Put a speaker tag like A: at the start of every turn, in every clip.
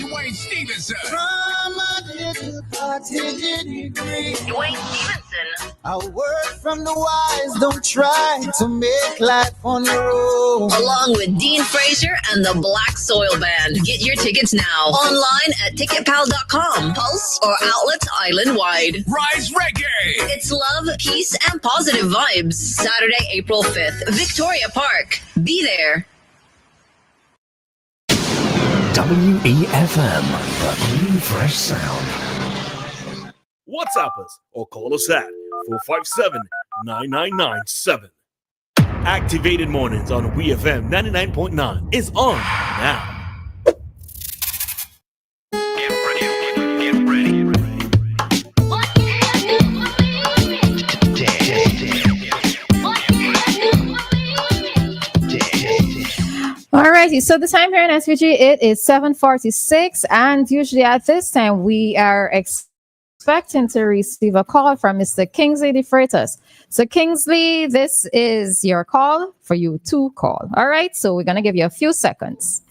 A: Dwayne Stevenson.
B: From a little degree.
C: Dwayne Stevenson.
B: A word from the wise, don't try to make life on your own.
C: Along with Dean Fraser and the Black Soil Band. Get your tickets now. Online at ticketpal.com. Pulse or outlets island-wide.
A: Rise Reggae.
C: It's love, peace, and positive vibes. Saturday, April 5th. Victoria Park. Be there.
D: WEFM, the new fresh sound.
E: WhatsApp us or call us at 457-9997. Activated Mornings on WeFM 99.9 is on now.
A: Get ready.
F: Alrighty, so the time here in SVG, it is 7:46, and usually at this time we are expecting to receive a call from Mr. Kingsley De Freitas. So Kingsley, this is your call for you to call. All right, so we're going to give you a few seconds.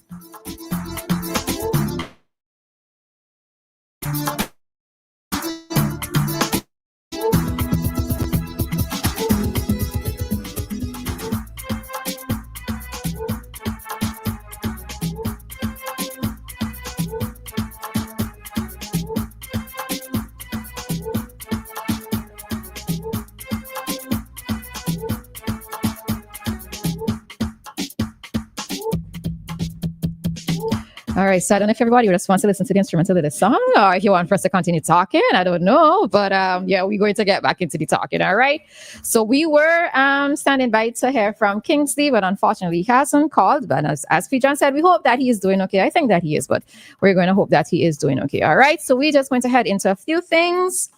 F: All right, so I don't know if everybody just wants to listen to the instrumental of the song, or if you want for us to continue talking, I don't know. But yeah, we're going to get back into the talking, all right? So we were standing by to hear from Kingsley, but unfortunately he hasn't called. But as Fijan said, we hope that he is doing okay. I think that he is, but we're going to hope that he is doing okay, all right? So we're just going to head into a few things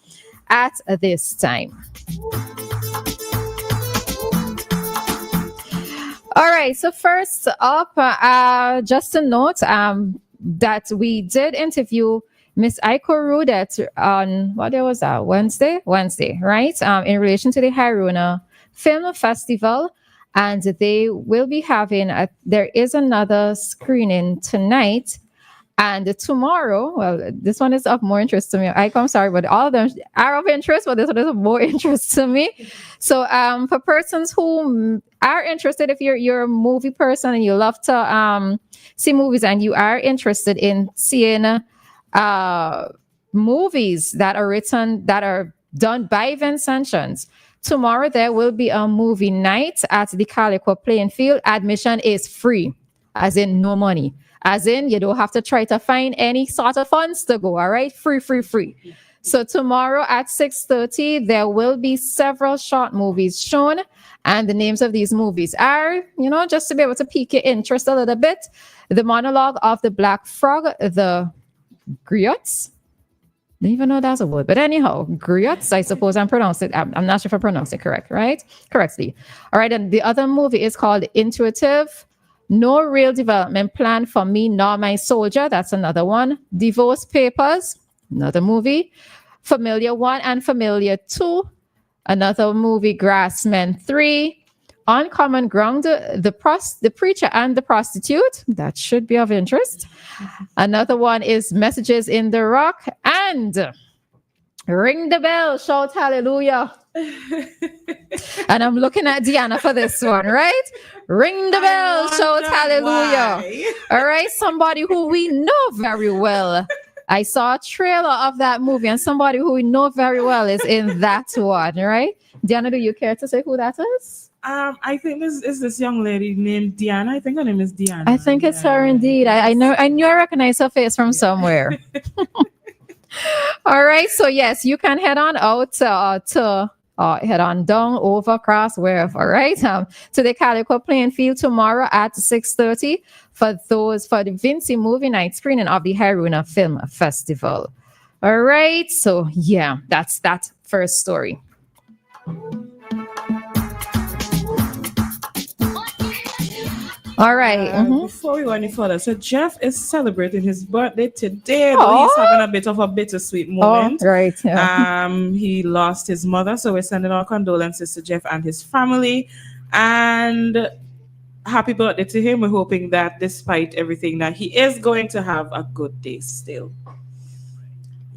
F: at this time. All right, so first up, just a note that we did interview Miss Aiko Rudet on, what day was that? Wednesday, right? In relation to the Haruna Film Festival. And they will be having, there is another screening tonight. And tomorrow, well, this one is of more interest to me. I'm sorry, but all of them are of interest, but this one is of more interest to me. So for persons who are interested, if you're a movie person and you love to see movies and you are interested in seeing movies that are done by Vince Sanchez, tomorrow there will be a movie night at the Calico Playing Field. Admission is free, as in no money. As in, you don't have to try to find any sort of funds to go, all right? Free. So tomorrow at 6:30, there will be several short movies shown. And the names of these movies are, just to be able to pique your interest a little bit, The Monologue of the Black Frog, The Griots. I don't even know that's a word. But anyhow, griots, I suppose I'm pronouncing it. I'm not sure if I pronounced it correctly. All right, and the other movie is called Intuitive. No Real Development Plan for Me Nor My Soldier. That's another one. Divorce Papers, another movie. Familiar 1 and Familiar 2. Another movie, Grassmen 3. On Common Ground, The Preacher and the Prostitute. That should be of interest. Another one is Messages in the Rock. And Ring the Bell, Shout Hallelujah. And I'm looking at Dianna for this one, right? Ring the bell, shout hallelujah. Why? All right, somebody who we know very well. I saw a trailer of that movie, and somebody who we know very well is in that one, right? Dianna, do you care to say who that is?
G: I think this is this young lady named Dianna. I think her name is Dianna.
F: I think it's her indeed. I knew I recognized her face from somewhere. All right, so yes, you can head on out to head on down, over, across, wherever, right? To the Calico Playing Field tomorrow at 6:30 for the Vinci Movie Night screening of the Haruna Film Festival. All right, so yeah, that's that first story. All right.
G: Before we go any further, so Jeff is celebrating his birthday today. Though he's having a bit of a bittersweet moment.
F: Right. Yeah.
G: He lost his mother, so we're sending our condolences to Jeff and his family. And happy birthday to him. We're hoping that despite everything, that he is going to have a good day still.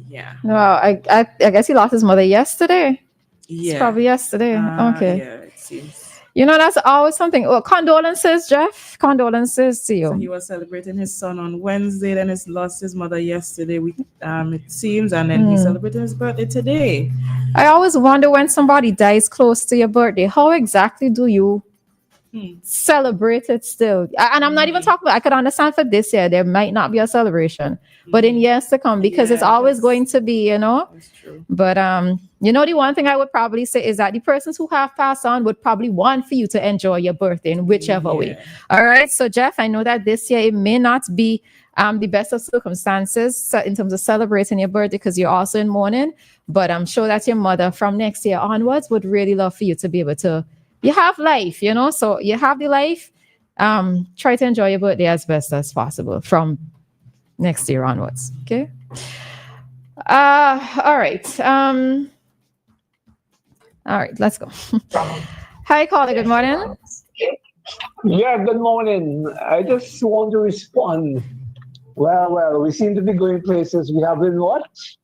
G: Yeah.
F: No, I guess he lost his mother yesterday. It's
G: Yeah.
F: probably yesterday. Okay.
G: Yeah, it seems.
F: That's always something. Oh, condolences, Jeff. Condolences to
G: So he
F: you.
G: was celebrating his son on Wednesday, then he lost his mother yesterday. It seems, and then he's celebrating his birthday today.
F: I always wonder when somebody dies close to your birthday, how exactly do you celebrate it still? And I'm not even talking about, I could understand for this year, there might not be a celebration, but in years to come, because it's always going to be,
G: That's true.
F: But the one thing I would probably say is that the persons who have passed on would probably want for you to enjoy your birthday in whichever way. All right. So Jeff, I know that this year it may not be the best of circumstances in terms of celebrating your birthday because you're also in mourning. But I'm sure that your mother from next year onwards would really love for you to be able to. You have life, so you have the life. Try to enjoy your birthday as best as possible from next year onwards. Okay. All right. All right, let's go. Hi, caller. Good morning.
H: Yeah, good morning. I just want to respond. Well, we seem to be going places we haven't watched.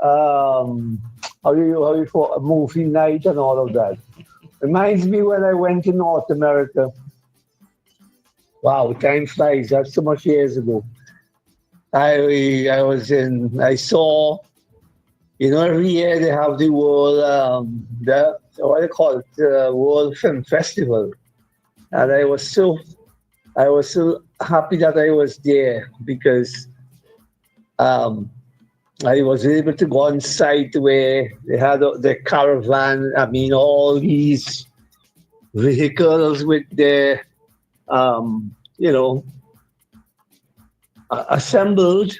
H: How you for a movie night and all of that. Reminds me when I went to North America. Wow, time flies. That's so much years ago. I saw, every year they have the World, what do you call it, World Film Festival. And I was so happy that I was there because I was able to go on site where they had the caravan. I mean, all these vehicles with their, assembled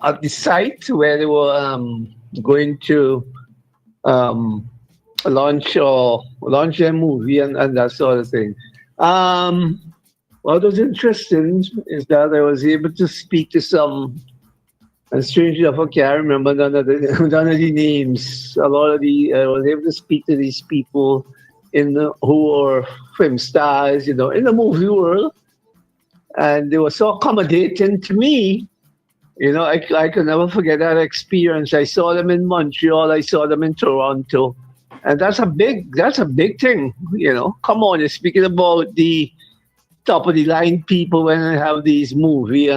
H: at the site where they were going to launch their movie and that sort of thing. What was interesting is that I was able to speak to some. And strangely enough, I can't remember none of the names. I was able to speak to these people who were film stars, in the movie world, and they were so accommodating to me. I could never forget that experience. I saw them in Montreal, I saw them in Toronto, and that's a big thing. Come on, you're speaking about the top of the line people when I have these movie.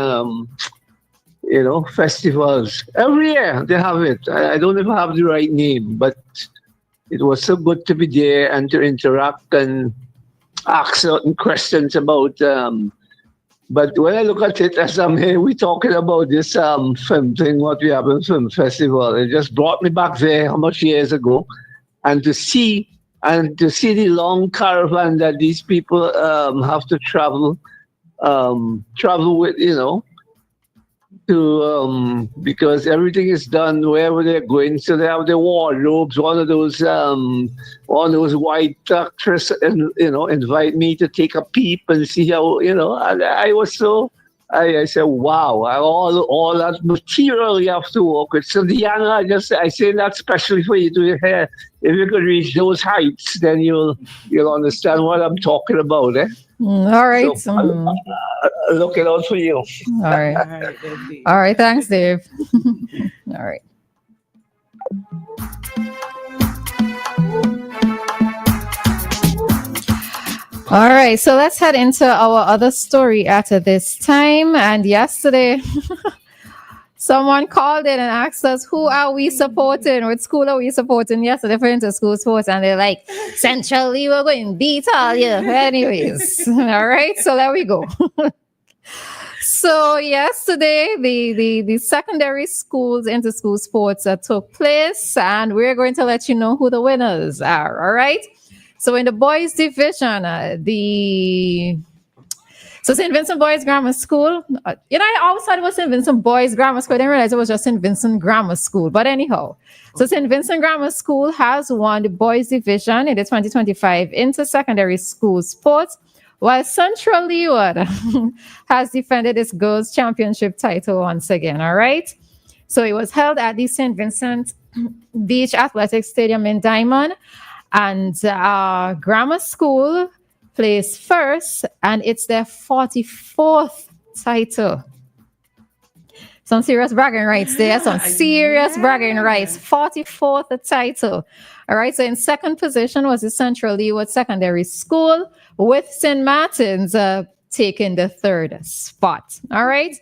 H: Festivals. Every year they have it. I don't even have the right name, but it was so good to be there and to interact and ask certain questions about. But when I look at it, as I'm here, we're talking about this film thing, what we have in Film Festival. It just brought me back there, how much years ago, and to see the long caravan that these people have to travel with, because everything is done wherever they're going. So they have their wardrobes. One of those white actors, and invite me to take a peep and see how. And I was so. I said, wow, all that material you have to work with. So Dianna, I say that especially for you to hear. If you could reach those heights, then you'll understand what I'm talking about.
F: All right.
H: So, looking out for you.
F: All right. All right. Thanks, Dave. All right. All right. So let's head into our other story after this time. And yesterday, someone called in and asked us, who are we supporting? What school are we supporting yesterday for inter-school sports? And they're like, centrally, we're going to beat all you. Anyways. All right. So there we go. So yesterday, the secondary schools inter-school sports took place, and we're going to let you know who the winners are. All right. So in the boys division, St. Vincent Boys Grammar School, I always thought it was St. Vincent Boys Grammar School. I didn't realize it was just St. Vincent Grammar School. But anyhow, so St. Vincent Grammar School has won the boys division in the 2025 inter-secondary school sports, while Central Leeward has defended its girls championship title once again. All right. So it was held at the St. Vincent Beach Athletic Stadium in Diamond. And Grammar School placed first, and it's their 44th title. Some serious bragging rights there. Some serious bragging rights. 44th title. All right. So in second position was the Central Leeward Secondary School, with St. Martin's taking the third spot. All right.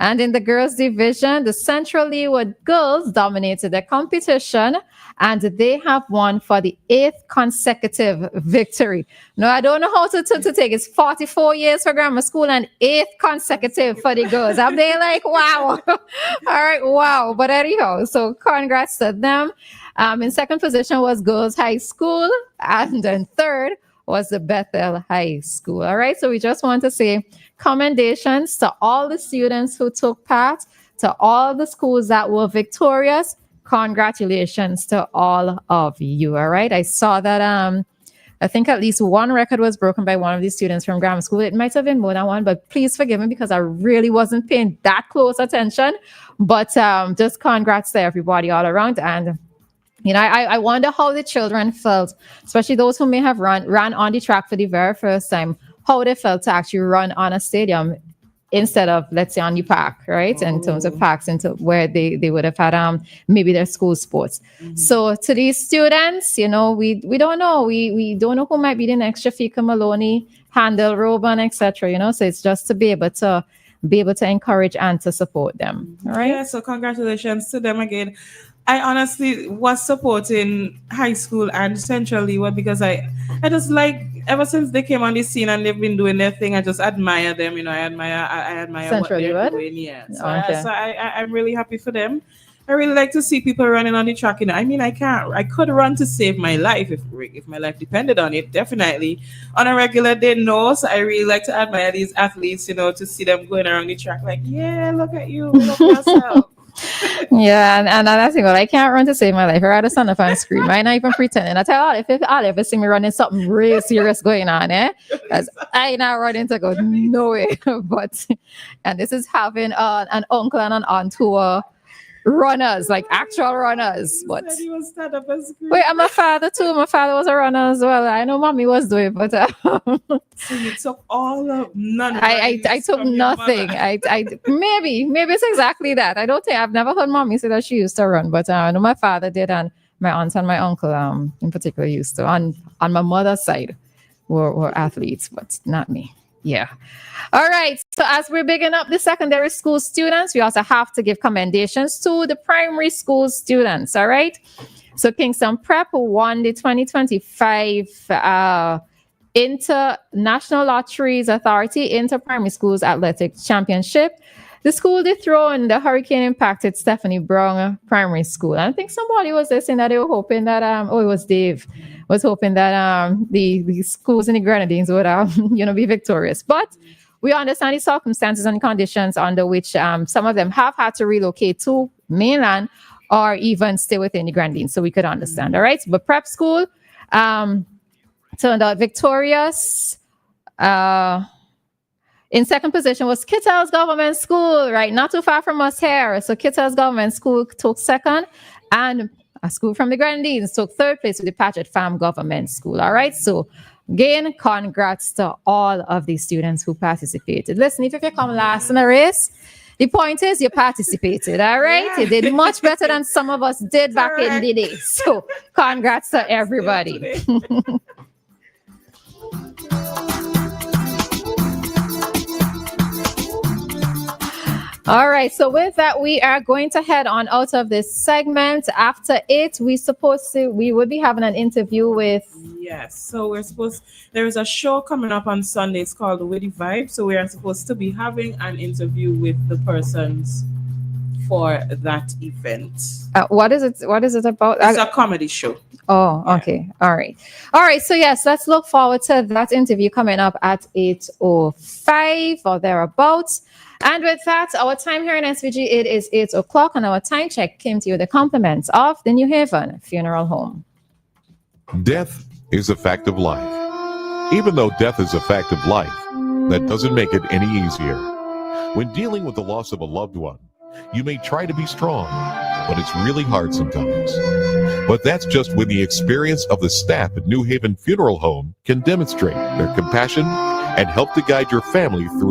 F: And in the girls division, the Central Leeward girls dominated the competition, and they have won for the 8th consecutive victory. No, I don't know how to take. It's 44 years for grammar school and 8th consecutive for the girls. I'm there like, wow. All right, wow. But anyhow, so congrats to them. In second position was Girls High School, and then third was the Bethel High School. All right, so we just want to say commendations to all the students who took part, to all the schools that were victorious. Congratulations to all of you. All right, I saw that I think at least one record was broken by one of these students from grammar school. It might have been more than one, but please forgive me because I really wasn't paying that close attention. But just congrats to everybody all around. And you know, I wonder how the children felt, especially those who may have ran on the track for the very first time, how they felt to actually run on a stadium instead of, let's say, on the park, right? In terms of parks, into where they would have had maybe their school sports. So to these students, you know, we don't know. We don't know who might be the next Shafika Maloney, Handel Roban, etc. You know, so it's just to be able to encourage and to support them. All right.
G: Yeah, so congratulations to them again. I honestly was supporting high school and Central Leeward because I just like, ever since they came on the scene and they've been doing their thing, I just admire them. You know, I admire
F: Central
G: what they're
F: Leeward?
G: doing. Yeah. So,
F: Okay.
G: I'm really happy for them. I really like to see people running on the track. You know, I mean, I could run to save my life if my life depended on it, definitely. On a regular day, no. So I really like to admire these athletes, you know, to see them going around the track like, yeah, look at you, look at yourself.
F: Yeah, and another thing, well, I can't run to save my life. I rather stand up and scream. I'm not even pretending. I tell you, if I'll ever see me running something real serious going on, because I ain't not running to go no way. But and this is having an uncle and an aunt who are runners, like actual runners. But
G: Said he was stand up and scream.
F: wait, and my father too. My father was a runner as well. I know mommy was doing, but
G: So you took all of none.
F: I took nothing. I maybe it's exactly that. I don't think I've never heard mommy say that she used to run, but I know my father did, and my aunt and my uncle in particular used to. On my mother's side were athletes, but not me. Yeah. All right. So as we're bigging up the secondary school students, we also have to give commendations to the primary school students. All right. So Kingston Prep won the 2025 International Lotteries Authority Inter-Primary Schools Athletics Championship. The school dethroned the hurricane-impacted Stephanie Brown Primary School. And I think somebody was there saying that they were hoping that, it was Dave, was hoping that the schools in the Grenadines would, be victorious. But we understand the circumstances and conditions under which some of them have had to relocate to mainland or even stay within the Grenadines. So we could understand, all right? But prep school turned out victorious. In second position was Kittell's Government School, right? Not too far from us here. So Kittell's Government School took second, and a school from the Grenadines took third place with the Patchett Farm Government School. All right. So again, congrats to all of these students who participated. Listen, if you come last in the race, the point is you participated. All right.
G: Yeah.
F: You did much better than some of us did back in the day. So congrats to everybody. All right, so with that, we are going to head on out of this segment. After it, we would be having an interview with...
G: Yes, so there is a show coming up on Sunday. It's called Witty Vibe. So we are supposed to be having an interview with the persons for that event.
F: What is it about?
G: It's a comedy show.
F: Oh, okay. All right. So yes, let's look forward to that interview coming up at 8:05 or thereabouts. And with that, our time here in SVG, it is 8 o'clock, and our time check came to you the compliments of the New Haven Funeral Home.
I: Death is a fact of life. Even though death is a fact of life, that doesn't make it any easier. When dealing with the loss of a loved one, you may try to be strong, but it's really hard sometimes. But that's just when the experience of the staff at New Haven Funeral Home can demonstrate their compassion and help to guide your family through